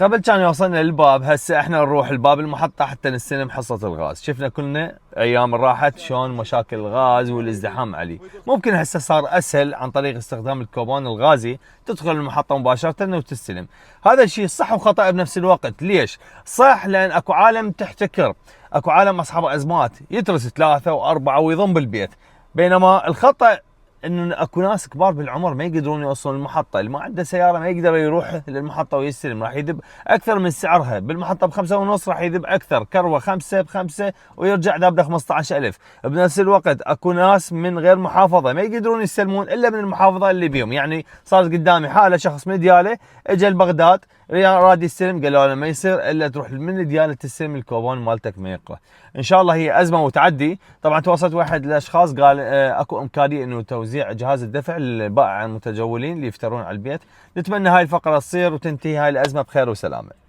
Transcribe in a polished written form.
قبل كان يوصلنا للباب، هسه احنا نروح لباب المحطة حتى نستلم حصة الغاز. شفنا كلنا ايام راحت شلون مشاكل الغاز والازدحام عليه. ممكن هسه صار اسهل عن طريق استخدام الكوبون الغازي، تدخل المحطة مباشرة وتستلم. هذا الشيء صح وخطأ بنفس الوقت. ليش؟ صح لان اكو عالم تحتكر، اكو عالم اصحاب ازمات يترس 3 و4 ويضم بالبيت. بينما الخطأ انه اكو ناس كبار بالعمر ما يقدرون يوصلون المحطه، اللي ما عنده سياره ما يقدر يروح للمحطه ويستلم، راح يذب اكثر من سعرها. بالمحطه ب5.5 راح يذب اكثر، كروه 5 ب5 ويرجع ذابله 15,000. بنفس الوقت اكو ناس من غير محافظه ما يقدرون يستلمون الا من المحافظه اللي بيهم. يعني صارت قدامي حاله شخص من دياله اجى لبغداد راد يستلم، قالوا له ما يصير الا تروح من دياله تستلم الكوبون مالتك ما يقرا. ان شاء الله هي ازمه وتعدي. طبعا تواصلت واحد الاشخاص قال اكو امكانيه انه توزيع جهاز الدفع للبائع المتجولين اللي يفترون على البيت. نتمنى هاي الفقره تصير وتنتهي هاي الازمه بخير وسلامه.